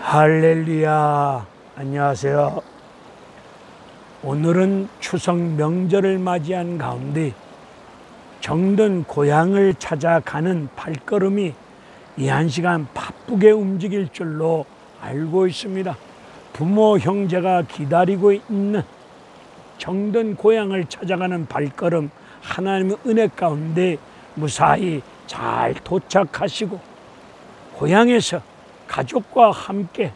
할렐루야. 안녕하세요. 오늘은 추석 명절을 맞이한 가운데 정든 고향을 찾아가는 발걸음이 이 한 시간 바쁘게 움직일 줄로 알고 있습니다. 부모 형제가 기다리고 있는 정든 고향을 찾아가는 발걸음, 하나님의 은혜 가운데 무사히 잘 도착하시고 고향에서 가족과 함께,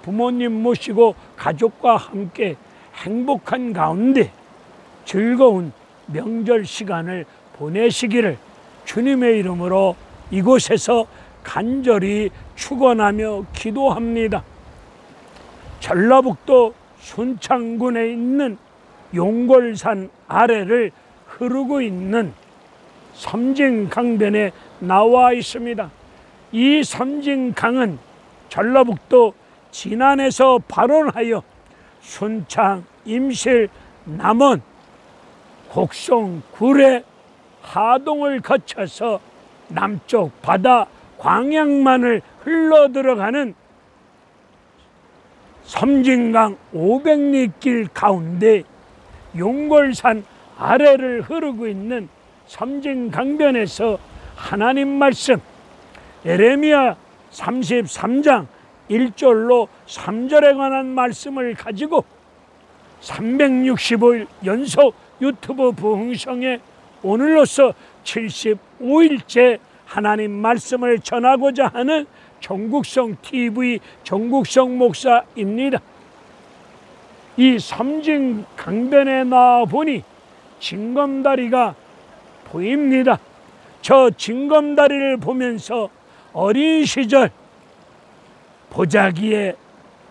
부모님 모시고 가족과 함께 행복한 가운데 즐거운 명절 시간을 보내시기를 주님의 이름으로 이곳에서 간절히 축원하며 기도합니다. 전라북도 순창군에 있는 용골산 아래를 흐르고 있는 섬진강변에 나와 있습니다. 이 섬진강은 전라북도 진안에서 발원하여 순창, 임실, 남원, 곡성, 구례, 하동을 거쳐서 남쪽 바다 광양만을 흘러 들어가는 섬진강 500리길 가운데 용골산 아래를 흐르고 있는 섬진강변에서 하나님 말씀 예레미야 33장 1절로 3절에 관한 말씀을 가지고 365일 연속 유튜브 부흥성에 오늘로서 75일째 하나님 말씀을 전하고자 하는 정국성 TV 정국성 목사입니다. 이 섬진강변에 나와 보니 징검다리가 보입니다. 저 징검다리를 보면서 어린 시절 보자기에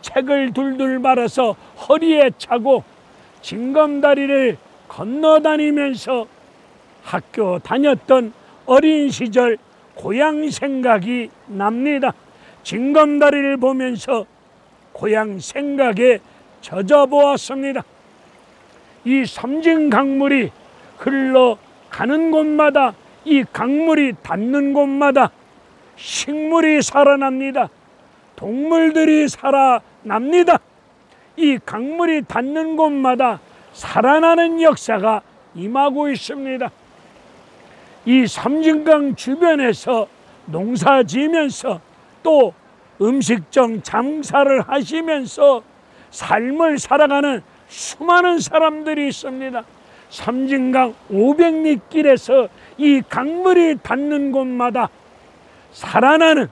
책을 둘둘 말아서 허리에 차고 징검다리를 건너다니면서 학교 다녔던 어린 시절 고향 생각이 납니다. 징검다리를 보면서 고향 생각에 젖어보았습니다. 이 섬진강물이 흘러가는 곳마다, 이 강물이 닿는 곳마다 식물이 살아납니다. 동물들이 살아납니다. 이 강물이 닿는 곳마다 살아나는 역사가 임하고 있습니다. 이 섬진강 주변에서 농사 지으면서 또 음식점 장사를 하시면서 삶을 살아가는 수많은 사람들이 있습니다. 섬진강 500리길에서 이 강물이 닿는 곳마다 살아나는,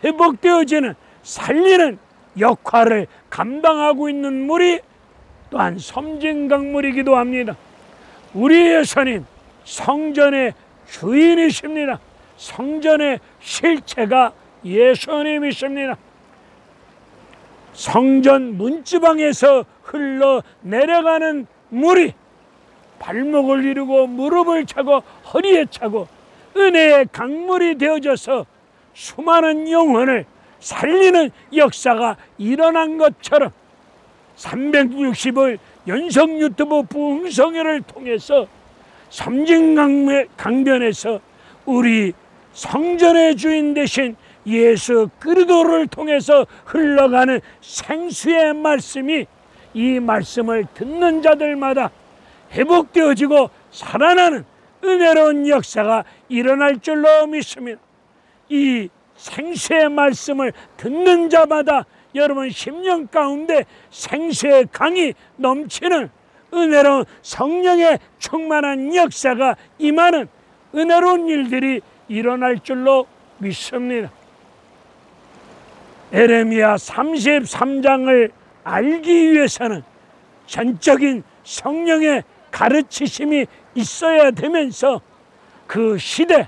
회복되어지는, 살리는 역할을 감당하고 있는 물이 또한 섬진강물이기도 합니다. 우리 예수님 성전의 주인이십니다. 성전의 실체가 예수님이십니다. 성전 문지방에서 흘러내려가는 물이 발목을 이루고 무릎을 차고 허리에 차고 은혜의 강물이 되어져서 수많은 영혼을 살리는 역사가 일어난 것처럼 360일 연속 유튜브 부흥성회를 통해서 섬진강변에서 우리 성전의 주인 되신 예수 그리스도를 통해서 흘러가는 생수의 말씀이 이 말씀을 듣는 자들마다 회복되어지고 살아나는 은혜로운 역사가 일어날 줄로 믿습니다. 이 생수의 말씀을 듣는 자마다 여러분 심령 가운데 생수의 강이 넘치는 은혜로운 성령의 충만한 역사가 임하는 은혜로운 일들이 일어날 줄로 믿습니다. 예레미야 33장을 알기 위해서는 전적인 성령의 가르치심이 있어야 되면서 그 시대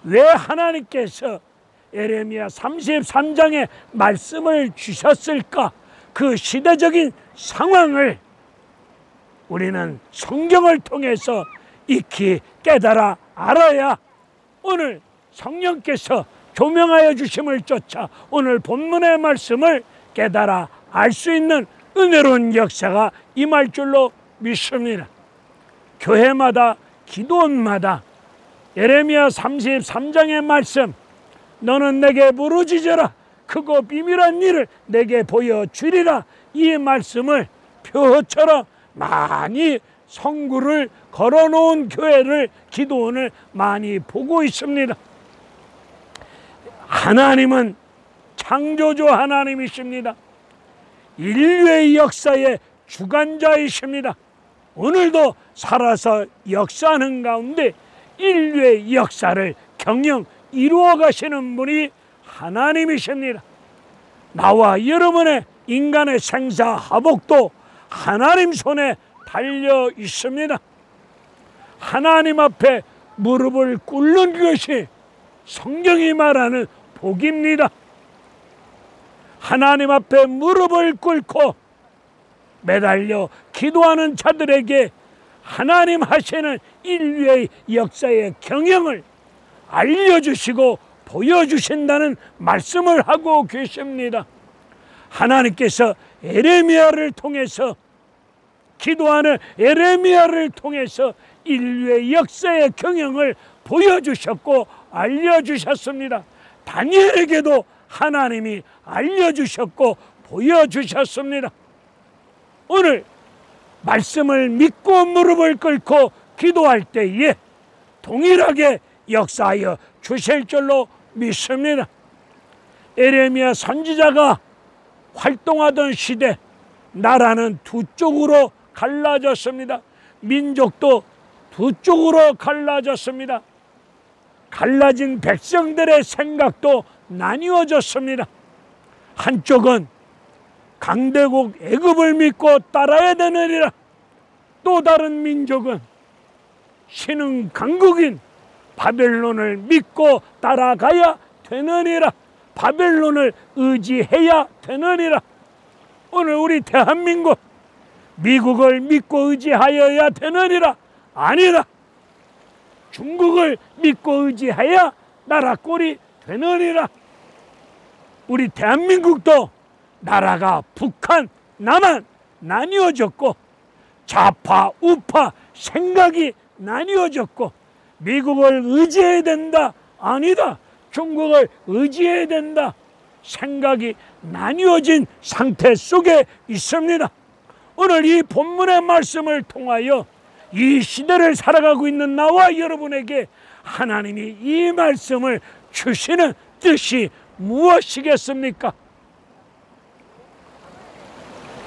왜 하나님께서 예레미야 33장의 말씀을 주셨을까? 그 시대적인 상황을 우리는 성경을 통해서 익히 깨달아 알아야 오늘 성령께서 조명하여 주심을 쫓아 오늘 본문의 말씀을 깨달아 알 수 있는 은혜로운 역사가 임할 줄로 믿습니다. 교회마다 기도원마다 예레미야 33장의 말씀, 너는 내게 부르짖어라 크고 비밀한 일을 내게 보여주리라. 이 말씀을 표처럼 많이 성구를 걸어놓은 교회를, 기도원을 많이 보고 있습니다. 하나님은 창조주 하나님이십니다. 인류의 역사의 주관자이십니다. 오늘도 살아서 역사하는 가운데 인류의 역사를 경영 이루어 가시는 분이 하나님이십니다. 나와 여러분의 인간의 생사화복도 하나님 손에 달려 있습니다. 하나님 앞에 무릎을 꿇는 것이 성경이 말하는 복입니다. 하나님 앞에 무릎을 꿇고 매달려 기도하는 자들에게 하나님 하시는 인류의 역사의 경영을 알려주시고 보여주신다는 말씀을 하고 계십니다. 하나님께서 에레미야를 통해서, 기도하는 에레미야를 통해서 인류의 역사의 경영을 보여주셨고 알려주셨습니다. 다니엘에게도 하나님이 알려주셨고 보여주셨습니다. 오늘 말씀을 믿고 무릎을 꿇고 기도할 때에 동일하게 역사하여 주실 줄로 믿습니다. 에레미야 선지자가 활동하던 시대, 나라는 두 쪽으로 갈라졌습니다. 민족도 두 쪽으로 갈라졌습니다. 갈라진 백성들의 생각도 나뉘어졌습니다. 한쪽은 강대국 애굽을 믿고 따라야 되느니라. 또 다른 민족은 신흥 강국인 바벨론을 믿고 따라가야 되느니라. 바벨론을 의지해야 되느니라. 오늘 우리 대한민국, 미국을 믿고 의지하여야 되느니라. 아니라 중국을 믿고 의지해야 나라 꼴이 되느니라. 우리 대한민국도 나라가 북한, 남한 나뉘어졌고, 좌파, 우파 생각이 나뉘어졌고, 미국을 의지해야 된다, 아니다, 중국을 의지해야 된다, 생각이 나뉘어진 상태 속에 있습니다. 오늘 이 본문의 말씀을 통하여 이 시대를 살아가고 있는 나와 여러분에게 하나님이 이 말씀을 주시는 뜻이 무엇이겠습니까?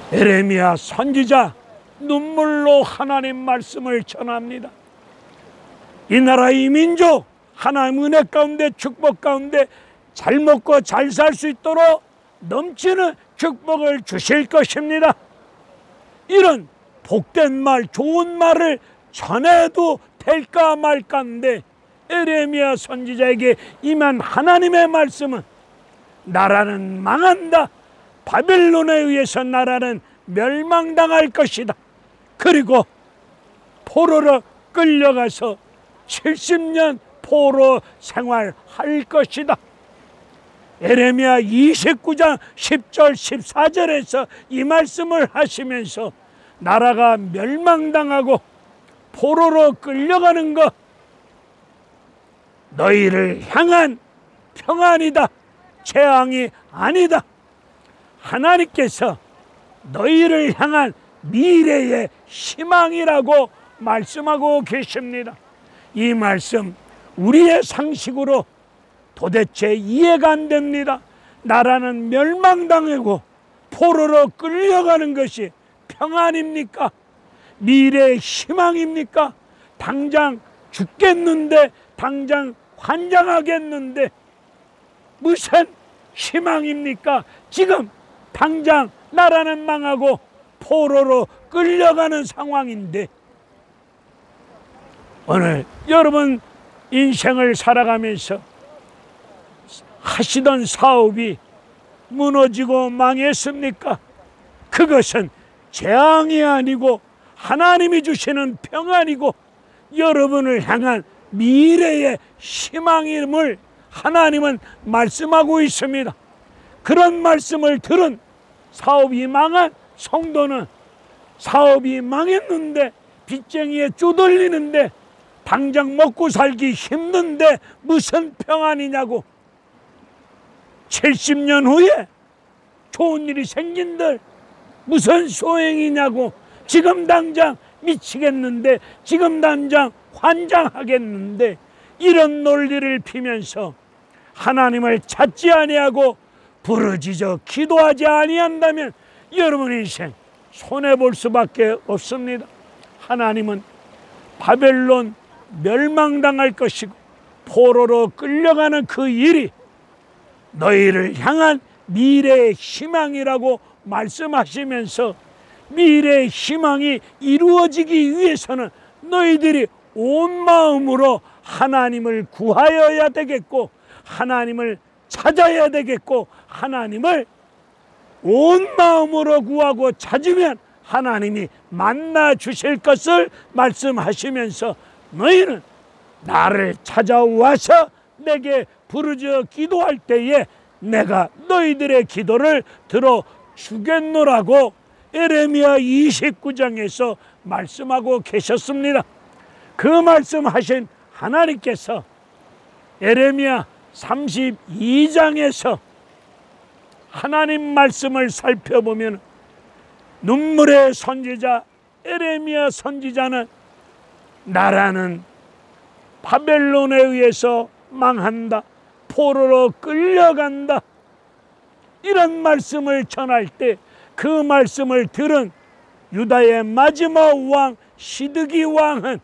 에레미야 선지자 눈물로 하나님 말씀을 전합니다. 이 나라, 이 민족 하나님 은혜 가운데, 축복 가운데 잘 먹고 잘 살 수 있도록 넘치는 축복을 주실 것입니다. 이런 복된 말, 좋은 말을 전해도 될까 말까인데 에레미야 선지자에게 임한 하나님의 말씀은 나라는 망한다, 바벨론에 의해서 나라는 멸망당할 것이다, 그리고 포로로 끌려가서 70년 포로 생활할 것이다. 에레미야 29장 10절 14절에서 이 말씀을 하시면서 나라가 멸망당하고 포로로 끌려가는 것, 너희를 향한 평안이다, 재앙이 아니다. 하나님께서 너희를 향한 미래의 희망이라고 말씀하고 계십니다. 이 말씀 우리의 상식으로 도대체 이해가 안 됩니다. 나라는 멸망당하고 포로로 끌려가는 것이 평안입니까? 미래의 희망입니까? 당장 죽겠는데, 당장 환장하겠는데 무슨 희망입니까? 지금 당장 나라는 망하고 포로로 끌려가는 상황인데, 오늘 여러분 인생을 살아가면서 하시던 사업이 무너지고 망했습니까? 그것은 재앙이 아니고 하나님이 주시는 평안이고 여러분을 향한 미래의 희망임을 하나님은 말씀하고 있습니다. 그런 말씀을 들은 사업이 망한 성도는 사업이 망했는데, 빚쟁이에 쪼들리는데, 당장 먹고 살기 힘든데 무슨 평안이냐고. 70년 후에 좋은 일이 생긴들 무슨 소행이냐고, 지금 당장 미치겠는데, 지금 당장 환장하겠는데, 이런 논리를 피면서 하나님을 찾지 아니하고 부르짖어 기도하지 아니한다면 여러분 인생 손해볼 수밖에 없습니다. 하나님은 바벨론 멸망당할 것이고 포로로 끌려가는 그 일이 너희를 향한 미래의 희망이라고 말씀하시면서, 미래의 희망이 이루어지기 위해서는 너희들이 온 마음으로 하나님을 구하여야 되겠고, 하나님을 찾아야 되겠고, 하나님을 온 마음으로 구하고 찾으면 하나님이 만나 주실 것을 말씀하시면서, 너희는 나를 찾아와서 내게 부르짖어 기도할 때에 내가 너희들의 기도를 들어주겠노라고 에레미야 29장에서 말씀하고 계셨습니다. 그 말씀하신 하나님께서 에레미야 32장에서 하나님 말씀을 살펴보면, 눈물의 선지자 에레미야 선지자는 나라는 바벨론에 의해서 망한다, 포로로 끌려간다, 이런 말씀을 전할 때 그 말씀을 들은 유다의 마지막 왕 시드기 왕은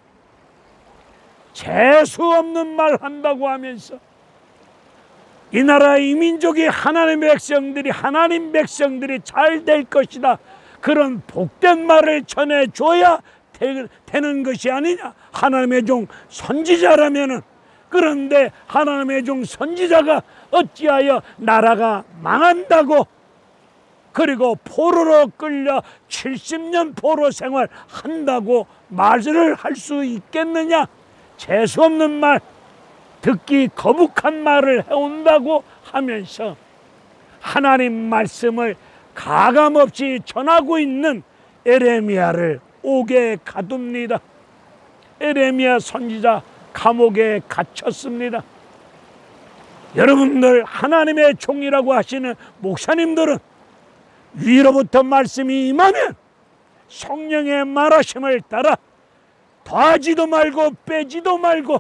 재수 없는 말 한다고 하면서 이 나라 이 민족이 하나님 백성들이 잘 될 것이다, 그런 복된 말을 전해줘야 되는 것이 아니냐, 하나님의 종 선지자라면은. 그런데 하나님의 종 선지자가 어찌하여 나라가 망한다고, 그리고 포로로 끌려 70년 포로 생활 한다고 말을 할 수 있겠느냐? 재수없는 말, 듣기 거북한 말을 해온다고 하면서 하나님 말씀을 가감없이 전하고 있는 에레미야를 옥에 가둡니다. 에레미야 선지자 감옥에 갇혔습니다. 여러분들, 하나님의 종이라고 하시는 목사님들은 위로부터 말씀이 임하면 성령의 말하심을 따라 더하지도 말고 빼지도 말고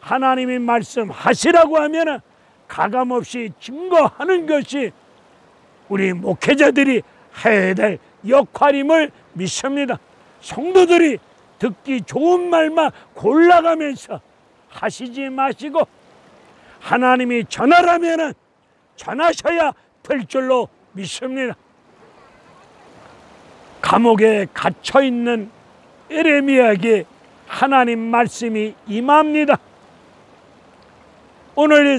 하나님이 말씀하시라고 하면 가감없이 증거하는 것이 우리 목회자들이 해야 될 역할임을 믿습니다. 성도들이 듣기 좋은 말만 골라가면서 하시지 마시고, 하나님이 전하라면 전하셔야 될 줄로 믿습니다. 감옥에 갇혀있는 에레미야에게 하나님 말씀이 임합니다. 오늘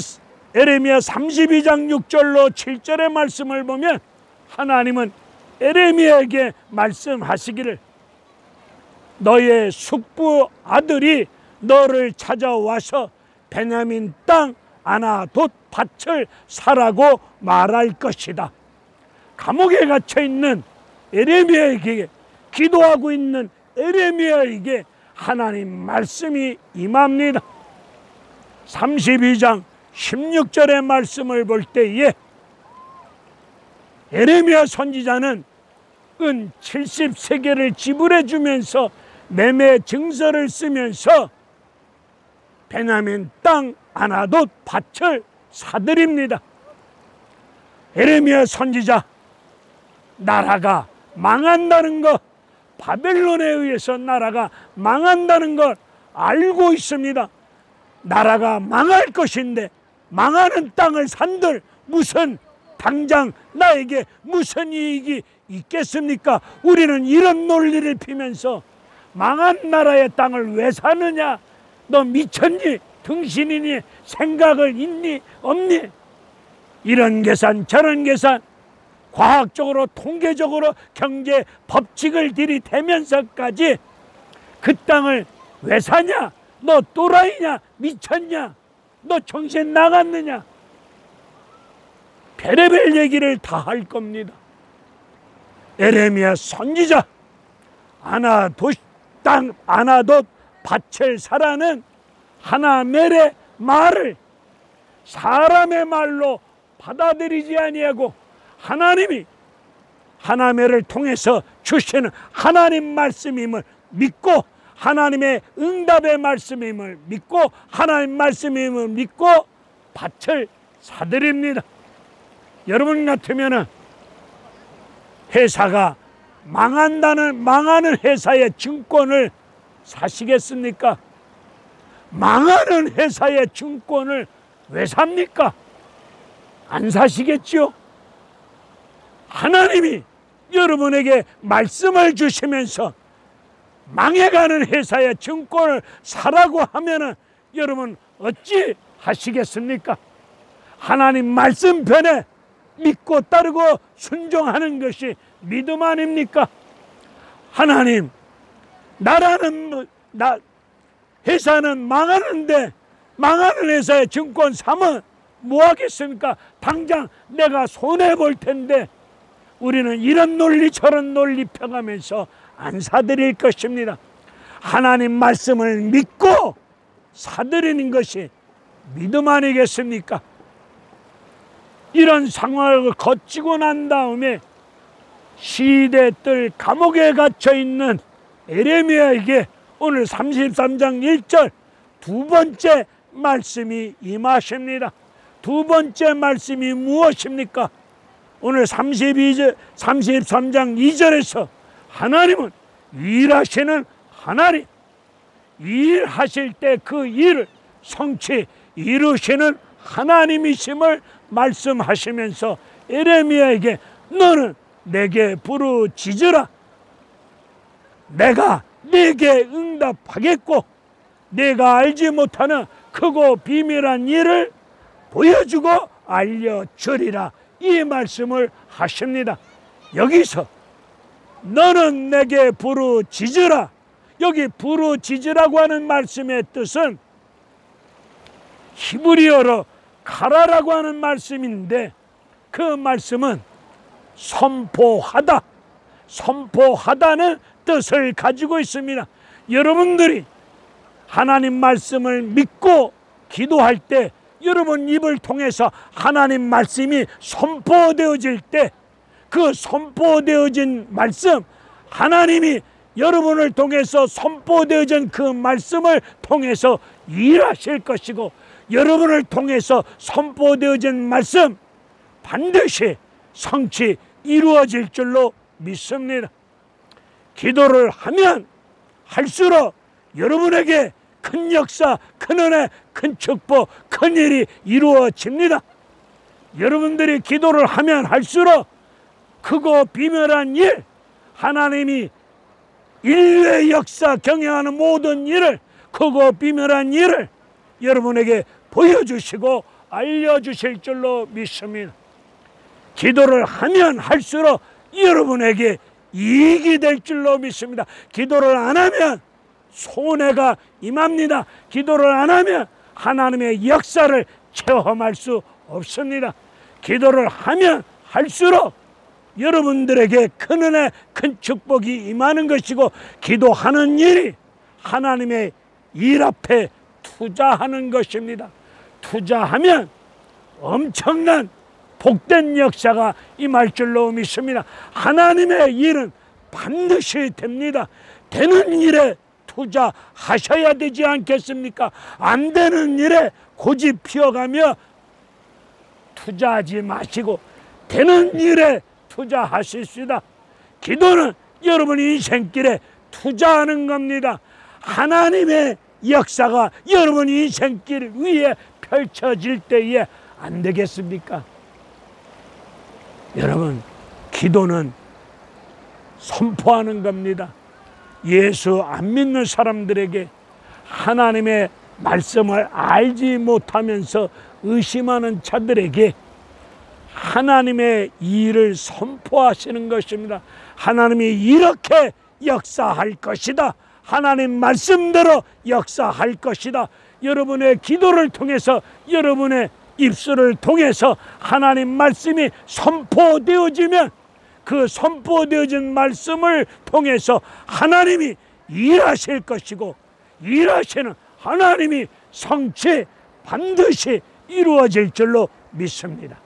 에레미야 32장 6절로 7절의 말씀을 보면 하나님은 에레미야에게 말씀하시기를, 너의 숙부 아들이 너를 찾아와서 베냐민 땅 아나돗 밭을 사라고 말할 것이다. 감옥에 갇혀있는 에레미야에게, 기도하고 있는 에레미야에게 하나님 말씀이 임합니다. 32장 16절의 말씀을 볼 때에 에레미야 선지자는 은 70세겔을 지불해 주면서 매매 증서를 쓰면서 베냐민 땅 아나돗 밭을 사들입니다. 에레미야 선지자, 나라가 망한다는 것, 바벨론에 의해서 나라가 망한다는 걸 알고 있습니다. 나라가 망할 것인데 망하는 땅을 산들 무슨 당장 나에게 무슨 이익이 있겠습니까? 우리는 이런 논리를 피면서 망한 나라의 땅을 왜 사느냐? 너 미쳤니? 등신이니? 생각을 있니? 없니? 이런 계산 저런 계산, 과학적으로 통계적으로 경제 법칙을 들이대면서까지 그 땅을 왜 사냐? 너 또라이냐? 미쳤냐? 너 정신 나갔느냐? 별의별 얘기를 다 할 겁니다. 에레미야 선지자, 아나돗 땅 아나돗 밭을 사라는 하나멜의 말을 사람의 말로 받아들이지 아니하고 하나님이 하나님을 통해서 주시는 하나님 말씀임을 믿고 하나님의 응답의 말씀임을 믿고 하나님 말씀임을 믿고 밭을 사드립니다. 여러분 같으면 회사가 망하는 회사의 증권을 사시겠습니까? 망하는 회사의 증권을 왜 삽니까? 안 사시겠죠? 하나님이 여러분에게 말씀을 주시면서 망해가는 회사의 증권을 사라고 하면은 여러분 어찌 하시겠습니까? 하나님 말씀 편에 믿고 따르고 순종하는 것이 믿음 아닙니까? 하나님, 회사는 망하는데 망하는 회사의 증권 사면 뭐 하겠습니까? 당장 내가 손해볼 텐데 우리는 이런 논리 저런 논리 펴가면서 안 사드릴 것입니다. 하나님 말씀을 믿고 사드리는 것이 믿음 아니겠습니까? 이런 상황을 거치고 난 다음에 시대뜰 감옥에 갇혀있는 에레미야에게 오늘 33장 1절 두 번째 말씀이 임하십니다. 두 번째 말씀이 무엇입니까? 오늘 33장 2절에서 하나님은 일하시는 하나님, 일하실 때 그 일을 성취 이루시는 하나님이심을 말씀하시면서 에레미야에게 너는 내게 부르짖으라. 내가 네게 응답하겠고 내가 알지 못하는 크고 비밀한 일을 보여주고 알려주리라. 이 말씀을 하십니다. 여기서 너는 내게 부르짖으라. 여기 부르짖으라고 하는 말씀의 뜻은 히브리어로 가라라고 하는 말씀인데 그 말씀은 선포하다, 선포하다는 뜻을 가지고 있습니다. 여러분들이 하나님 말씀을 믿고 기도할 때 여러분 입을 통해서 하나님 말씀이 선포되어질 때 그 선포되어진 말씀, 하나님이 여러분을 통해서 선포되어진 그 말씀을 통해서 일하실 것이고 여러분을 통해서 선포되어진 말씀 반드시 성취 이루어질 줄로 믿습니다. 기도를 하면 할수록 여러분에게 큰 역사, 큰 은혜, 큰 축복, 큰 일이 이루어집니다. 여러분들이 기도를 하면 할수록 크고 비밀한 일, 하나님이 인류의 역사 경영하는 모든 일을, 크고 비밀한 일을 여러분에게 보여주시고 알려주실 줄로 믿습니다. 기도를 하면 할수록 여러분에게 이익이 될 줄로 믿습니다. 기도를 안 하면 손해가 임합니다. 기도를 안 하면 하나님의 역사를 체험할 수 없습니다. 기도를 하면 할수록 여러분들에게 큰 은혜, 큰 축복이 임하는 것이고 기도하는 일이 하나님의 일 앞에 투자하는 것입니다. 투자하면 엄청난 복된 역사가 임할 줄로 믿습니다. 하나님의 일은 반드시 됩니다. 되는 일에 투자하셔야 되지 않겠습니까? 안 되는 일에 고집 피워가며 투자하지 마시고 되는 일에 투자하십시다. 기도는 여러분 인생길에 투자하는 겁니다. 하나님의 역사가 여러분 인생길 위에 펼쳐질 때에 안 되겠습니까? 여러분, 기도는 선포하는 겁니다. 예수 안 믿는 사람들에게 하나님의 말씀을 알지 못하면서 의심하는 자들에게 하나님의 일을 선포하시는 것입니다. 하나님이 이렇게 역사할 것이다. 하나님 말씀대로 역사할 것이다. 여러분의 기도를 통해서 여러분의 입술을 통해서 하나님 말씀이 선포되어지면 그 선포되어진 말씀을 통해서 하나님이 일하실 것이고 일하시는 하나님이 성취 반드시 이루어질 줄로 믿습니다.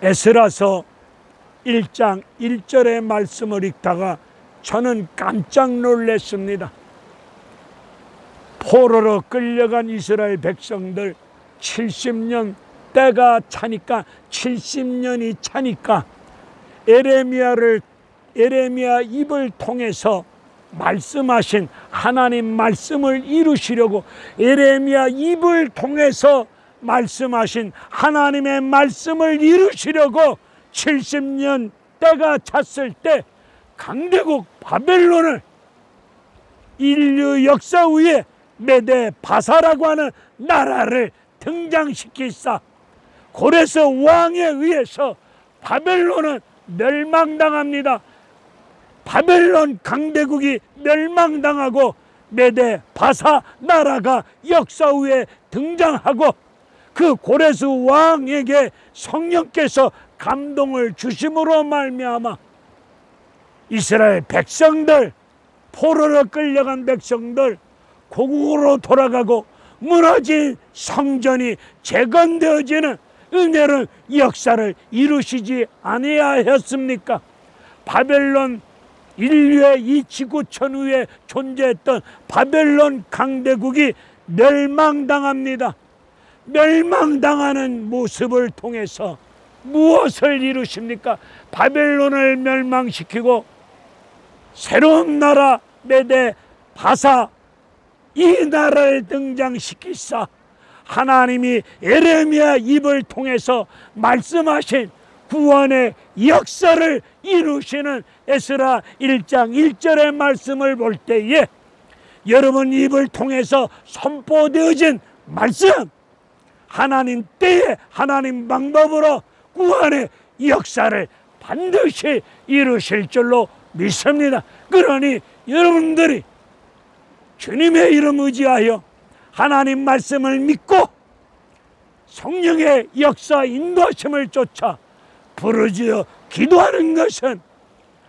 에스라서 1장 1절의 말씀을 읽다가 저는 깜짝 놀랐습니다. 포로로 끌려간 이스라엘 백성들 70년 때가 차니까 70년이 차니까 에레미야 입을 통해서 말씀하신 하나님 말씀을 이루시려고 에레미야 입을 통해서 말씀하신 하나님의 말씀을 이루시려고 70년 때가 찼을 때 강대국 바벨론을 인류 역사 위에 메데 바사라고 하는 나라를 등장시키사 고레스 왕에 의해서 바벨론은 멸망당합니다. 바벨론 강대국이 멸망당하고 메데 바사 나라가 역사 위에 등장하고 그 고레스 왕에게 성령께서 감동을 주심으로 말미암아 이스라엘 백성들, 포로로 끌려간 백성들 고국으로 돌아가고 무너진 성전이 재건되어지는 은혜로운 역사를 이루시지 아니하였습니까? 바벨론 인류의 이 지구촌 위에 존재했던 바벨론 강대국이 멸망당합니다. 멸망당하는 모습을 통해서 무엇을 이루십니까? 바벨론을 멸망시키고 새로운 나라 메데 바사 이 나라를 등장시키사 하나님이 에레미야 입을 통해서 말씀하신 구원의 역사를 이루시는 에스라 1장 1절의 말씀을 볼 때에 여러분 입을 통해서 선포되어진 말씀 하나님 때에 하나님 방법으로 구원의 역사를 반드시 이루실 줄로 믿습니다. 그러니 여러분들이 주님의 이름 의지하여 하나님 말씀을 믿고 성령의 역사 인도하심을 쫓아 부르짖어 기도하는 것은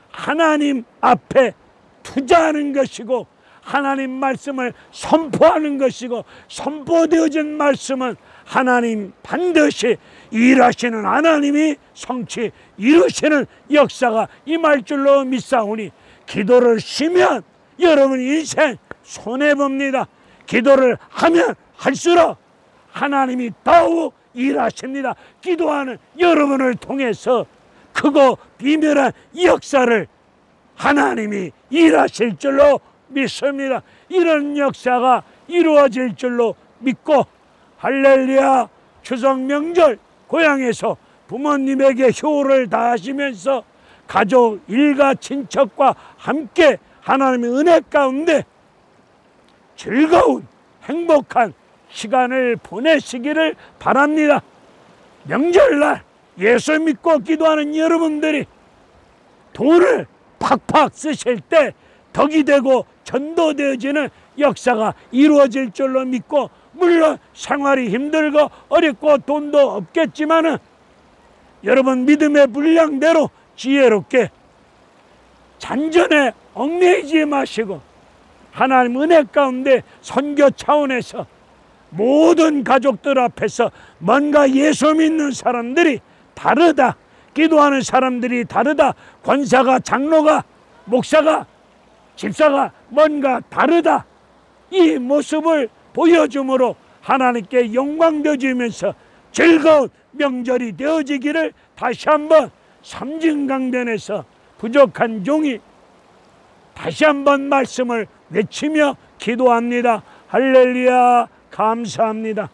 하나님 앞에 투자하는 것이고 하나님 말씀을 선포하는 것이고 선포되어진 말씀은 하나님 반드시 일하시는 하나님이 성취 이루시는 역사가 임할 줄로 믿사오니 기도를 쉬면 여러분 인생 손해봅니다. 기도를 하면 할수록 하나님이 더욱 일하십니다. 기도하는 여러분을 통해서 크고 비밀한 역사를 하나님이 일하실 줄로 믿습니다. 이런 역사가 이루어질 줄로 믿고 할렐루야 추석 명절 고향에서 부모님에게 효를 다하시면서 가족, 일가, 친척과 함께 하나님의 은혜 가운데 즐거운 행복한 시간을 보내시기를 바랍니다. 명절날 예수 믿고 기도하는 여러분들이 돈을 팍팍 쓰실 때 덕이 되고 전도되어지는 역사가 이루어질 줄로 믿고 물론 생활이 힘들고 어렵고 돈도 없겠지만은 여러분 믿음의 분량대로 지혜롭게 잔전에 얽매이지 마시고 하나님 은혜 가운데 선교 차원에서 모든 가족들 앞에서 뭔가 예수 믿는 사람들이 다르다, 기도하는 사람들이 다르다, 권사가, 장로가, 목사가, 집사가 뭔가 다르다, 이 모습을 보여줌으로 하나님께 영광 되어지면서 즐거운 명절이 되어지기를 다시 한번 삼진강변에서 부족한 종이 다시 한번 말씀을 외치며 기도합니다. 할렐루야 감사합니다.